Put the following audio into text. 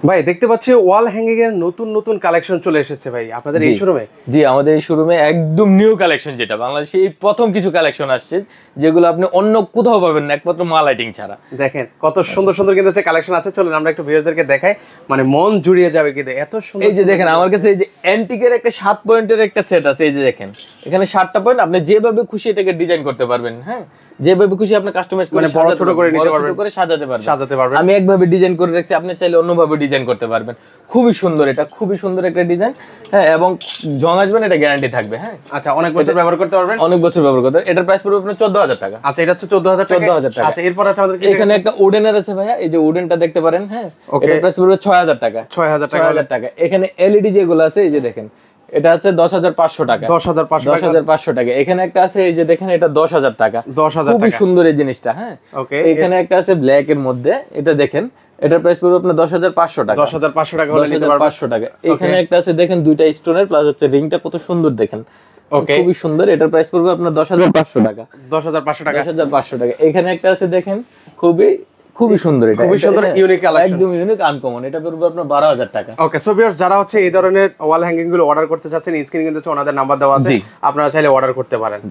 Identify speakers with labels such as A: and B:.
A: ভাই দেখতে পাচ্ছি ওয়াল হ্যাঙ্গিং এর নতুন নতুন কালেকশন চলে এসেছে ভাই আপনাদের এই শোরুমে।
B: জি আমাদের এই শোরুমে একদম নিউ কালেকশন, যেটা বাংলাদেশে এই প্রথম কিছু কালেকশন আসছে যেগুলো আপনি অন্য কোথাও পাবেন না একমাত্র মা লাইটিং ছাড়া।
A: দেখেন কত সুন্দর সুন্দর কিন্তু কালেকশন আছে, চলুন আমরা একটু ভিউয়ারদেরকে দেখাই, মানে মন জুড়িয়ে যাবে কিন্তু এত সুন্দর।
B: এই যে দেখেন আমার কাছে এই যে অ্যান্টিকের একটা 7 পয়েন্টের একটা সেট আছে, এই যে দেখেন এখানে 7টা পয়েন্ট, আপনি যেভাবে খুশি এটাকে ডিজাইন করতে পারবেন। হ্যাঁ, যেভাবে খুশি আপনি কাস্টমাইজ করে
A: বড় ছোট করে নিতে পারবেন,
B: করে সাজাতে পারবেন। আমি একভাবে ডিজাইন করে রাখছি, আপনি চাইলে অন্যভাবে ডিজাইন করতে পারবেন। খুবই সুন্দর, এটা খুবই সুন্দর একটা ডিজাইন। হ্যাঁ, এবং জং আসবে না, এটা গ্যারান্টি থাকবে। হ্যাঁ,
A: আচ্ছা, অনেক বছর ব্যবহার করতে পারবেন,
B: অনেক বছর ব্যবহার করতে। এটার প্রাইস পড়বে আপনার 14000 টাকা।
A: আচ্ছা, এটা হচ্ছে 14000 টাকা। আচ্ছা, এরপর আছে আমাদের
B: এখানে একটা উডেনের আছে ভাইয়া, এই যে উডেনটা দেখতে পারেন। হ্যাঁ, এটার প্রাইস পড়বে 6000 টাকা। 6000 টাকা। এখানে এলইডি যেগুলো আছে, এই যে দেখেন এটা আছে 10500 টাকা। 10500 টাকা। এখানে একটা আছে, এই যে দেখেন এটা 10000 টাকা।
A: 10000 টাকা,
B: খুবই সুন্দর এই জিনিসটা। হ্যাঁ, ওকে। এখানে একটা আছে ব্ল্যাক এর মধ্যে, এটা দেখেন এটার প্রাইস পড়বে আপনার 10500 টাকা।
A: 10500 টাকা হলে নিতে পারবেন।
B: 10500 টাকা। এখানে একটা আছে দেখেন দুইটা স্টোনের প্লাস হচ্ছে রিংটা কত সুন্দর দেখেন। ওকে, খুবই সুন্দর। এটার প্রাইস পড়বে আপনার 10500 টাকা।
A: 10500 টাকা।
B: 10500 টাকা। এখানে একটা আছে দেখেন খুবই সুন্দর, এটা
A: খুবই সুন্দর, ইউনিক কালেকশন,
B: একদম ইউনিক আনকমন। এটা পড়বে আপনার 12000 টাকা।
A: ওকে, সো ভিউয়ার্স যারা হচ্ছে এই ধরনের ওয়াল হ্যাঙ্গিং গুলো অর্ডার করতে চাচ্ছেন, স্ক্রিনে কিন্তু ওনাদের নাম্বার দেওয়া আছে, আপনারা চাইলে অর্ডার করতে পারেন।